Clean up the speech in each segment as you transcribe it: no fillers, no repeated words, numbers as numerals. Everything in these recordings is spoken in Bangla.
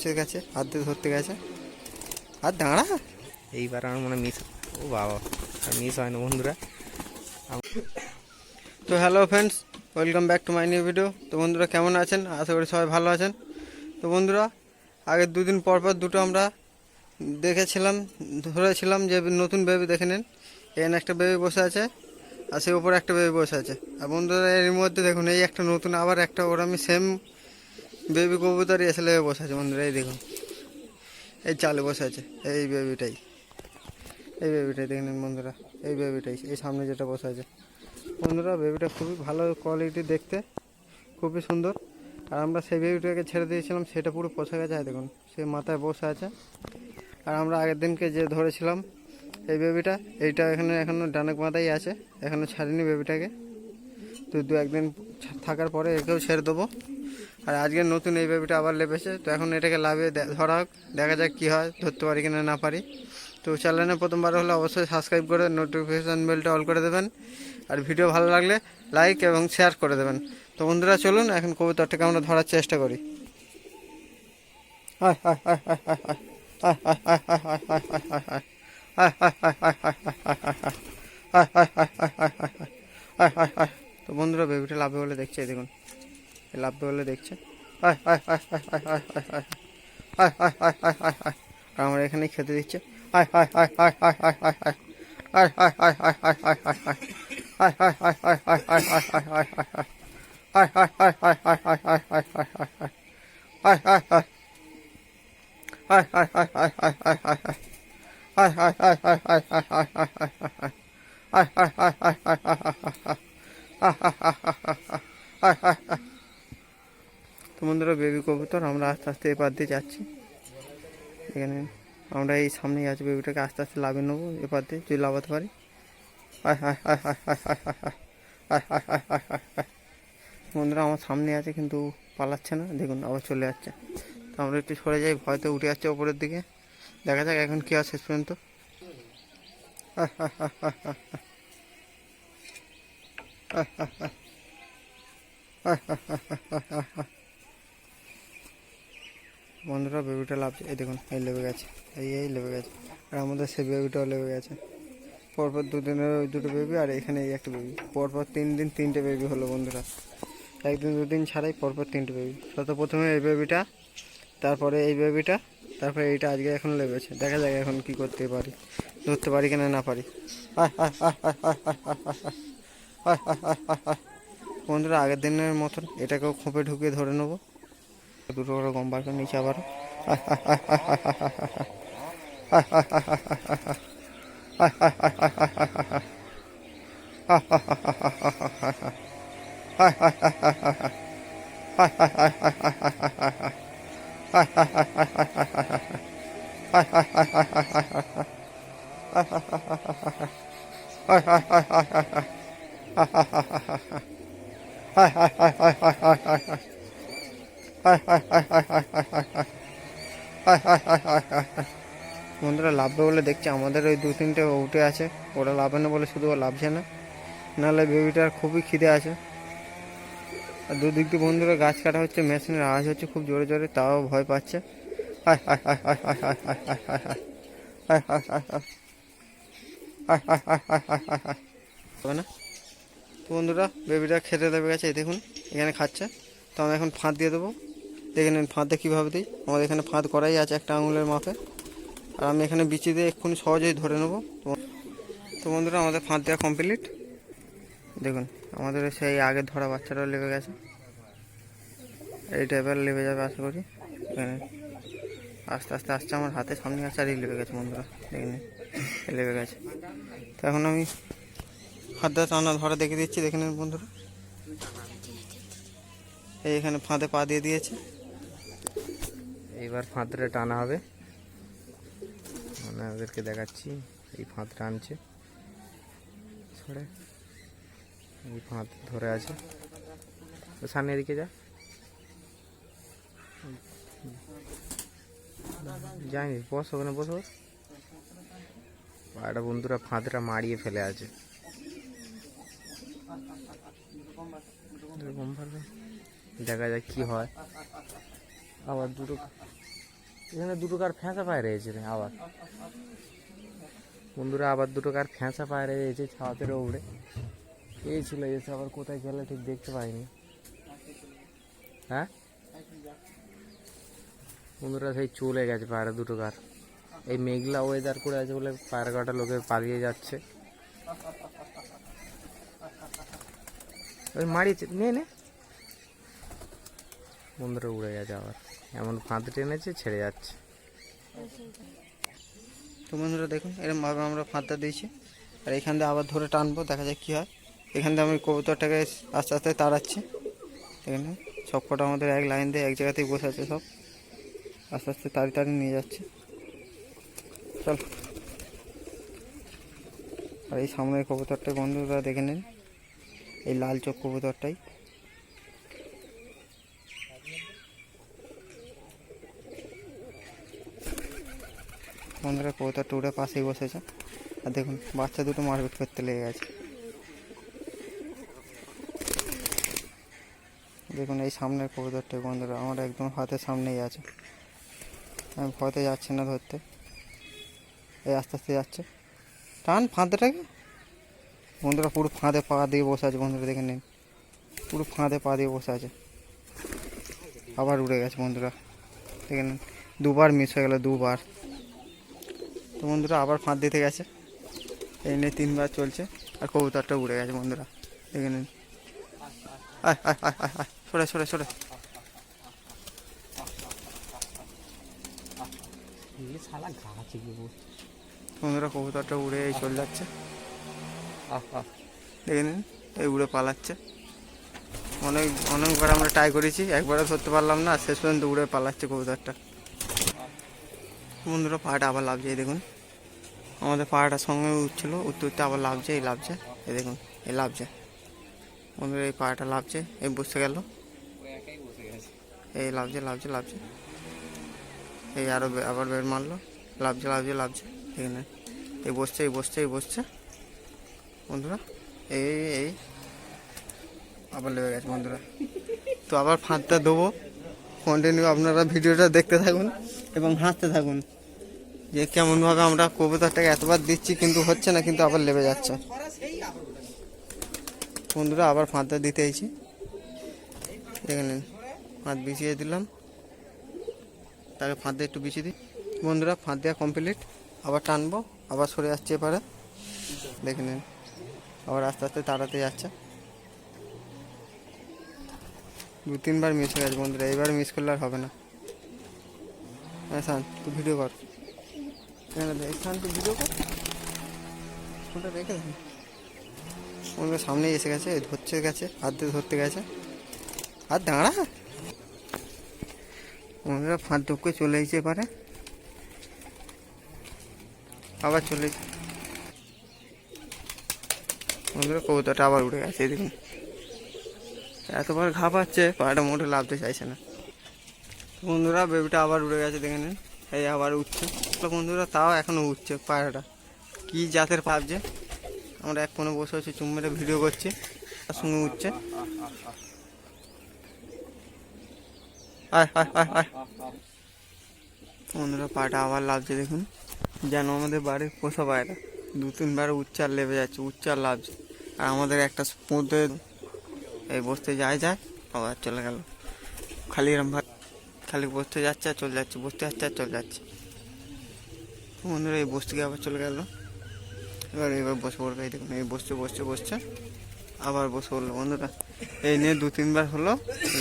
গাছের কাছে হাত দিয়ে ধরতে গেছে। আর দাঁড়া, এইবার আমার মনে মিস, ও বাবা মিস হয় না বন্ধুরা। তো hello friends, welcome back to my new video. তো বন্ধুরা কেমন আছেন? আশা করি সবাই ভালো আছেন। তো বন্ধুরা আগের দুদিন পর পর দুটো আমরা দেখেছিলাম, ধরেছিলাম যে নতুন বেবি দেখে নেন। এখানে একটা বেবি বসে আছে আর সে উপরে একটা বেবি বসে আছে। আর বন্ধুরা এর মধ্যে দেখুন এই একটা নতুন আবার একটা ওর আমি সেম বেবি কবুতর এসে বসে আছে। বন্ধুরা এই দেখুন, এই চালে বসে আছে এই বেবিটাই, এই বেবিটাই দেখে নিন বন্ধুরা, এই বেবিটাই এই সামনে যেটা বসে আছে। বন্ধুরা বেবিটা খুবই ভালো কোয়ালিটি, দেখতে খুবই সুন্দর। আর আমরা সেই বেবিটাকে ছেড়ে দিয়েছিলাম, সেটা পুরো পচে গেছে। দেখুন সে মাথায় বসে আছে। আর আমরা আগের দিনকে যে ধরেছিলাম এই বেবিটা, এইটা এখানে এখনও ডানেক মাথায় আছে, এখনও ছাড়িনি বেবিটাকে। তো দু একদিন থাকার পরে একেও ছেড়ে দেবো। আর আজকে নতুন এই বেবিটা আবার লেপেছে, তো এখন এটাকে লাভিয়ে ধরা হোক, দেখা যাক কী হয়, ধরতে পারি কিনা না পারি। তো চ্যানেলে প্রথমবার হলে অবশ্যই সাবস্ক্রাইব করে নোটিফিকেশান বেলটা অল করে দেবেন। আর ভিডিও ভালো লাগলে লাইক এবং শেয়ার করে দেবেন। তো বন্ধুরা চলুন এখন কবুতরটাকে আমরা ধরার চেষ্টা করি। তো বন্ধুরা বেবিটা লাভবে বলে দেখছে, দেখুন লাভবে বলে দেখছে। আমার এখানেই খেতে দিচ্ছে। তো বন্ধুরা বেবি কবুতর আমরা আস্তে আস্তে এপার দিয়ে যাচ্ছি। এখানে আমরা এই সামনেই আছে, বেবিটাকে আস্তে আস্তে লাভিয়ে নেবো এপার দিয়ে, যদি লাভাতে পারি। বন্ধুরা আমার সামনে আছে কিন্তু পালাচ্ছে না, দেখুন আবার চলে যাচ্ছে। তো আমরা একটু সরে যাই, ভয়তে উঠে যাচ্ছে ওপরের দিকে। দেখা যাক এখন কী হয় শেষ পর্যন্ত। বন্ধুরা বেবিটা লাভছে, এই দেখুন এই লেবে গেছে, এই লেবে গেছে। আর আমাদের সেই বেবিটাও লেবে গেছে। পরপর দুদিনের ওই দুটো বেবি, আর এখানে এই একটা বেবি, পরপর 3 দিন 3টে বেবি হলো বন্ধুরা। একদিন দুদিন ছাড়াই পরপর 3টে বেবি। প্রথমে এই বেবিটা, তারপরে এই বেবিটা, তারপরে এইটা আজকে এখন লেবেছে। দেখা যাক এখন কি করতে পারি, ধরতে পারি কিনা না পারি। বন্ধুরা আগের দিনের মতন এটাকেও খোপে ঢুকিয়ে ধরে নেবো। দুটো করে গম বার করে নিচে আবার। বন্ধুরা লাভবে বলে দেখছি, আমাদের ওই 2-3টে উঠে আছে, ওরা লাভবে না বলে শুধু ও লাভছে না, নাহলে বেবিটার খুবই খিদে আছে। আর দুদিক দিয়ে বন্ধুরা গাছ কাটা হচ্ছে, মেশিনের আওয়াজ হচ্ছে খুব জোরে জোরে, তাও ভয় পাচ্ছে। হবে না। তো বন্ধুরা বেবিটা খেতে দেবে গেছে, এই দেখুন এখানে খাচ্ছে। তো আমি এখন ফাঁদ দিয়ে দেবো, দেখে নিন ফাঁদে কীভাবে দিই। আমাদের এখানে ফাঁদ করাই আছে একটা আঙুলের মাপে, আর আমি এখানে বিচি দিয়ে এক্ষুনি সহজেই ধরে নেবো। তো বন্ধুরা আমাদের ফাঁদ দেওয়া কমপ্লিট। দেখুন আমাদের সেই আগে ধরা বাচ্চাটাও লেগে গেছে, এই টাইপের লেগে যাবে আশা করি। এখানে আস্তে আস্তে আসছে, আমার হাতে সামনে আসছে, আর এই লেগে গেছে বন্ধুরা, দেখে নিন লেগে গেছে। তো এখন আমি হাত দিয়ে টানা ধরা দেখে দিচ্ছি, দেখে নিন বন্ধুরা। এই এখানে ফাঁদে পা দিয়ে দিয়েছে, এইবার ফাঁদটা টানা হবে। মানে ওদেরকে দেখাচ্ছি, এই ফাঁদ টানছে, ছড়ে এই ফাঁদ ধরে আছে। তো সামনে এদিকে যা, যাইনি, বস ওখানে বসো। একটা বন্ধুরা ফাঁদটা মারিয়ে ফেলে আছে, দেখা যাক কি হয়। আবার দুটো এখানে দুটো কার ফ্যাঁচা পায়ে রয়েছে রে আবার বন্ধুরা, আবার দুটো কার ফ্যাঁচা পায়ে রয়েছে ছাদের উপরে। এই ছিল এসে আবার কোথায় গেলে ঠিক দেখতে পাইনি। হ্যাঁ বন্ধুরা, সেই চলে গেছে পায়রা দুটো কার। এই মেঘলা ওয়েদার করে আছে বলে পায়রা কাটা লোকের পালিয়ে যাচ্ছে। ওই মারিয়েছে, নে নে। বন্ধুরা উড়ে গেছে আবার, এমন ফাঁদ টেনেছে ছেড়ে যাচ্ছে। তো বন্ধুরা দেখুন, এরকম ভাবে আমরা ফাঁদটা দিয়েছি, আর এখান দিয়ে আবার ধরে টানবো, দেখা যাক কী হয়। এখান দিয়ে আমি কবুতরটাকে আস্তে আস্তে তাড়াচ্ছি। এখানে সব কটা আমাদের এক লাইন দিয়ে এক জায়গাতেই বসে আছে, সব আস্তে আস্তে তাড়ি নিয়ে যাচ্ছে। চল, আর এই সামনের কবুতরটা বন্ধুরা দেখে নিন, এই লাল চোখ কবুতরটাই। বন্ধুরা কবুতরটা উড়ে পাশেই বসেছে, আর দেখুন বাচ্চা দুটো মারপিট করতে লেগে গেছে। দেখুন এই সামনের কবুতরটা বন্ধুরা আমার একদম হাতের সামনেই আছে। আমি ভয়তে যাচ্ছি না ধরতে, এই আস্তে আস্তে যাচ্ছে। টান ফাঁদটাকে। বন্ধুরা পুরো ফাঁদে পা দিয়ে বসে আছে, বন্ধুরা দেখে নিন, পুরো ফাঁদে পা দিয়ে বসে আছে। আবার উড়ে গেছে বন্ধুরা, দেখে নিন, দুবার মিস হয়ে গেল, দুবার। তো বন্ধুরা আবার ফাঁদ দিতে গেছে, এই নিয়ে 3বার চলছে, আর কবুতরটা উড়ে গেছে বন্ধুরা, দেখে নিন। আয় আয় আয় আয় আয়, সরে সরে সরে। বন্ধুরা কবুতরটা উড়ে এই চলে যাচ্ছে, দেখে নিন, এই উড়ে পালাচ্ছে। অনেকবার আমরা ট্রাই করেছি, একবারও ধরতে পারলাম না, শেষ পর্যন্ত উড়ে পালাচ্ছে কবুতরটা। বন্ধুরা পাহাড়টা আবার লাভছে, এই দেখুন, আমাদের পাহাড়টার সঙ্গে উঠছিল, উঠতে উঠতে আবার লাভছে, এই লাভছে, এই দেখুন, এই লাভছে। বন্ধুরা এই পাহাড়টা লাভছে, এই বসে গেল, এই লাভছে লাভছে লাভছে, এই আরও আবার বের মারলো, লাভছে লাভছে লাভছে, এখানে এই বসছে এই বসছে এই বসছে। বন্ধুরা এই এই আবার লেগে গেছে বন্ধুরা। তো আবার ফাঁদটা দেবো, কন্টিনিউ আপনারা ভিডিওটা দেখতে থাকুন এবং হাসতে থাকুন, যে কেমনভাবে আমরা কবুতরটাকে এতবার দিচ্ছি কিন্তু হচ্ছে না, কিন্তু আবার লেবে যাচ্ছে। বন্ধুরা আবার ফাঁদটা দিতে এসেছি, দেখে নিন, ফাঁদ বিছিয়ে দিলাম, তাকে ফাঁদ দিয়ে একটু বিছিয়ে দিই। বন্ধুরা ফাঁদ দেওয়া কমপ্লিট, আবার টানবো, আবার সরে যাচ্ছে এবারে, দেখে নিন, আবার আস্তে আস্তে তাড়াতে যাচ্ছে। 2-3বার মিস হয়ে গেছে বন্ধুরা, এইবার মিস করলে আর হবে না। হ্যাঁ শান, তুই ভিডিও কর, শান তুই ভিডিও কর, ফোনটা রেখে দেন। বন্ধুরা সামনেই এসে গেছে, ধরতে গেছে, হাত দিয়ে ধরতে গেছে, আর দাঁড়া। বন্ধুরা ফাঁদ ঢুকে চলে এসেছে, এবারে আবার চলে এসেছে। বন্ধুরা কবুতরটা আবার উঠে গেছে, দেখুন, এতবার ঘা পাচ্ছে, পাড়াটা মোটে লাভতে চাইছে না। বন্ধুরা বেবিটা আবার উড়ে গেছে, দেখে নিন, এই আবার উঠছে। তো বন্ধুরা তাও এখনও উঠছে, পায়রাটা কি জাতের ভাবছে। আমরা এক কোণে বসে আছি, চুম মেরে ভিডিও করছি, তার সঙ্গে উঠছে। আয় আয় আয় আয়। বন্ধুরা পায়রাটা আবার লাভছে, দেখুন, যেন আমাদের বাড়ির পোষা পায়রা, 2-3বার উঠছে আর লেবে যাচ্ছে, উঠছে আর লাভছে। আর আমাদের একটা মধ্যে এই বসতে যায় আবার চলে গেল, খালি এরম ভাবে খালি বসতে যাচ্ছে আর চলে যাচ্ছে, বসতে যাচ্ছে আর চলে যাচ্ছে। বন্ধুরা এই বসতে গিয়ে আবার চলে গেল, এবার বসে পড়বে, এই দেখুন, এই বসছে বসছে বসছে, আবার বসে পড়লো। বন্ধুরা এই নিয়ে 2-3বার হলো,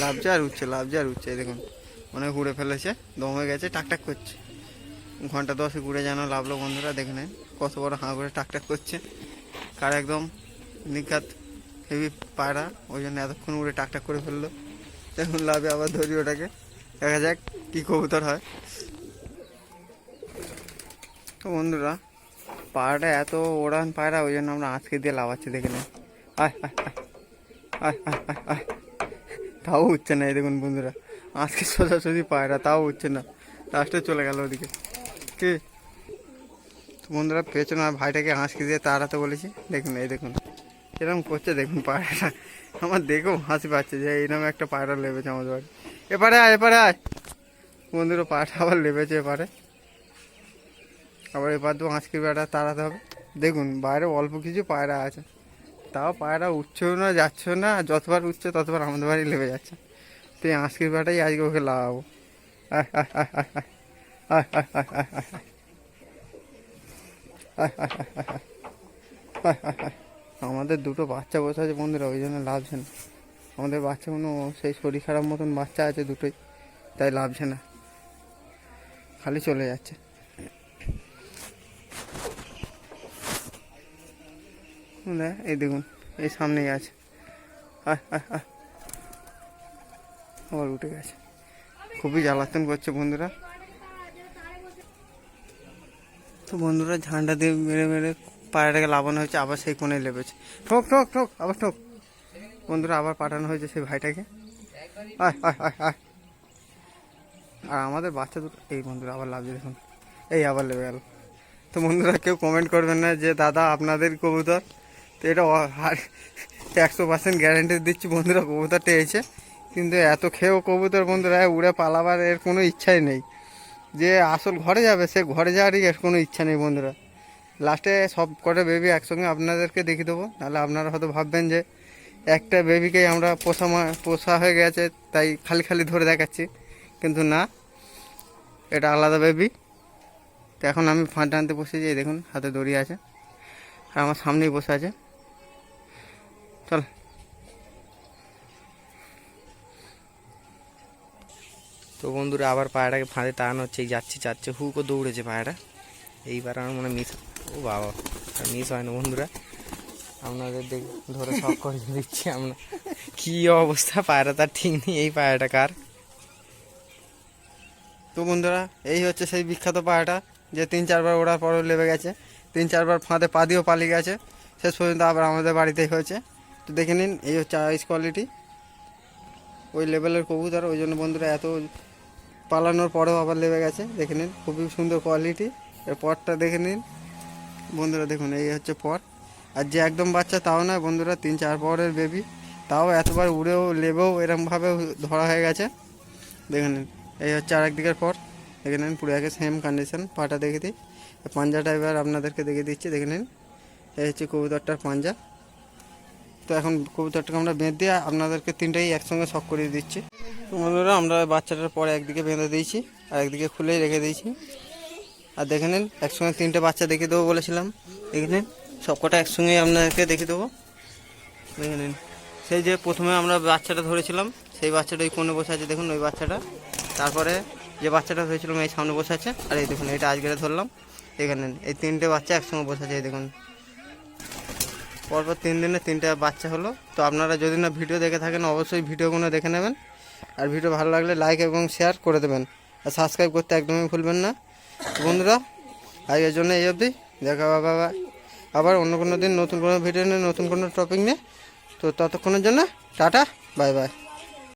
লাভছে আর উঠছে, লাভছে আর উঠছে, এই দেখুন, অনেক ঘুরে ফেলেছে, দম হয়ে গেছে, টাকটাক করছে, ঘন্টা 10 ঘুরে যেন লাভলো। বন্ধুরা দেখে নেন কত বড় হাঁ করে টাকটাক করছে, কার একদম নিঘাত হেভি পায়রা, ওই জন্য এতক্ষণ উড়ে টাকটাক করে ফেললো। এখন লাভে আবার ধরি ওটাকে, দেখা যাক কি কবুতর হয়। তো বন্ধুরা পায়রাটা এত ওড়ান পায়রা, ওই জন্য আমরা আজকে দিয়ে লাভাচ্ছি, দেখে নেন, আয় আয় আয় আয় আয় আয়, তাও উঠছে না। এই দেখুন বন্ধুরা, আজকে সোজাসুজি পায়রা, তাও উঠছে না, লাস্টে চলে গেল ওদিকে। কি তো বন্ধুরা পেছনে ভাইটাকে হাঁসকে দিয়ে তাড়াতে বলেছি, দেখুন, এই দেখুন এরকম করছে, দেখুন পায়রাটা, আমার দেখেও হাসি পাচ্ছে যে এইরকম একটা পায়রা লেবেছে আমাদের বাড়ি। এপারে আয় এপারে আয়, বন্ধুরা পাটা আবার লেবেছে এপারে, আবার এবার তো আজকের বেড়া তাড়াতে হবে। দেখুন বাইরে অল্প কিছু পায়রা আছে, তাও পায়রা উঠছেও না যাচ্ছেও না, আর যতবার উঠছে ততবার আমাদের বাড়ি লেবে যাচ্ছে। তো এই আজকের বেড়াটাই আজকে ওকে লাগাবো। আহ, আহ, আহ, আহ, আহ, আহ, আহ, আহ, আহ, আহ, আমাদের দুটো বাচ্চা বসে আছে বন্ধুরা, ওই জন্য লাভছে না। আমাদের বাচ্চাগুলো সেই শরীর খারাপ মতন বাচ্চা আছে দুটোই, তাই লাভছে না, খালি চলে যাচ্ছে। এই দেখুন এই সামনেই আছে, আবার উঠে গেছে। খুবই জ্বালাতন করছে বন্ধুরা। তো বন্ধুরা ঝান্ডা দিয়ে মেরে মেরে পায়রাটাকে লাগানো হয়েছে, আবার সেই কোণে লেবেছে। ঠোক ঠোক ঠোক, আবার ঠোক। বন্ধুরা আবার পাঠানো হয়েছে সেই ভাইটাকে। আয় আয় আয় আয়। আর আমাদের বাচ্চা দুটো এই বন্ধুরা আবার লাভছে দেখুন, এই আবার লেবে গেল। তো বন্ধুরা কেউ কমেন্ট করবেন না যে দাদা আপনাদের কবুতর, তো এটা 100% গ্যারান্টি দিচ্ছি বন্ধুরা, কবুতরটা এসেছে। কিন্তু এত খেয়েও কবুতর বন্ধুরা উড়ে পালাবার এর কোনো ইচ্ছাই নেই। যে আসল ঘরে যাবে সে ঘরে যাওয়ারই এর কোনো ইচ্ছা নেই বন্ধুরা। লাস্টে সব কটা বেবি একসঙ্গে আপনাদেরকে দেখিয়ে দেবো, তাহলে আপনারা হয়তো ভাববেন যে একটা বেবিকেই আমরা পোষা হয়ে গেছে তাই খালি খালি ধরে দেখাচ্ছি, কিন্তু না, এটা আলাদা বেবি। তো এখন আমি ফাঁদ টানতে বসেছি, এই দেখুন হাতে দড়ি আছে, আর আমার সামনেই বসে আছে। চল তো বন্ধুরা আবার পায়রাটাকে ফাঁদে তাড়ানো হচ্ছে, এই যাচ্ছে হুকও দৌড়েছে পায়রা। এইবার আমার মনে মিস, ও বাবা মিস হয় না বন্ধুরা, আপনাদের ধরে সব করে দিচ্ছি আমরা। কি অবস্থা পায়রা তার ঠিক নেই, এই পায়রাটা কার? তো বন্ধুরা এই হচ্ছে সেই বিখ্যাত পায়রাটা যে 3-4 বার ওড়ার পরও লেবে গেছে, 3-4 বার ফাঁদে পা দিয়েও পালিয়ে গেছে, শেষ পর্যন্ত আবার আমাদের বাড়িতেই হয়েছে। তো দেখে নিন এই হচ্ছে আইস কোয়ালিটি, ওই লেভেলের কবুতর, ওই জন্য বন্ধুরা এত পালানোর পরেও আবার লেবে গেছে। দেখে নিন খুবই সুন্দর কোয়ালিটি। এর পরটা দেখে নিন বন্ধুরা, দেখুন এই হচ্ছে পর। আর যে একদম বাচ্চা তাও নয় বন্ধুরা, 3-4 পরের বেবি, তাও এতবার উড়েও লেবেও এরমভাবে ধরা হয়ে গেছে। দেখে নিন এই হচ্ছে আরেকদিকের পর, দেখে নিন পুরো একে সেম কন্ডিশন। পাটা দেখে দিই, পাঞ্জাটা এবার আপনাদেরকে দেখে দিচ্ছি। দেখে নিন এই হচ্ছে কবুতরটার পাঞ্জা। তো এখন কবুতরটাকে আমরা বেঁধে দিয়ে আপনাদেরকে তিনটাই একসঙ্গে শক করিয়ে দিচ্ছি। তো বন্ধুরা আমরা বাচ্চাটার পরে একদিকে বেঁধে দিয়েছি আর একদিকে খুলেই রেখে দিয়েছি। আর দেখে নিন একসঙ্গে 3টে বাচ্চা দেখিয়ে দেবো বলেছিলাম, দেখে নিন সবকটা একসঙ্গেই আপনাদেরকে দেখিয়ে দেবো। দেখে নিন সেই যে প্রথমে আমরা বাচ্চাটা ধরেছিলাম সেই বাচ্চাটা ওই কোণে বসে আছে, দেখুন ওই বাচ্চাটা। তারপরে যে বাচ্চাটা ধরেছিলাম এই সামনে বসে আছে, আর এই দেখুন এটা আজকে ধরলাম। দেখে নিন এই 3টে বাচ্চা একসঙ্গে বসে আছে, এই দেখুন পরপর 3 দিনে 3টে বাচ্চা হলো। তো আপনারা যদি না ভিডিও দেখে থাকেন অবশ্যই ভিডিওগুলো দেখে নেবেন, আর ভিডিও ভালো লাগলে লাইক এবং শেয়ার করে দেবেন, আর সাবস্ক্রাইব করতে একদমই ভুলবেন না বন্ধুরা। আজকের জন্য এই অবধি, দেখা বাবা আবার অন্য কোনো দিন নতুন কোনো ভিডিও নিয়ে নতুন কোনো টপিক নিয়ে। তো ততক্ষণের জন্য টাটা, বাই বাই।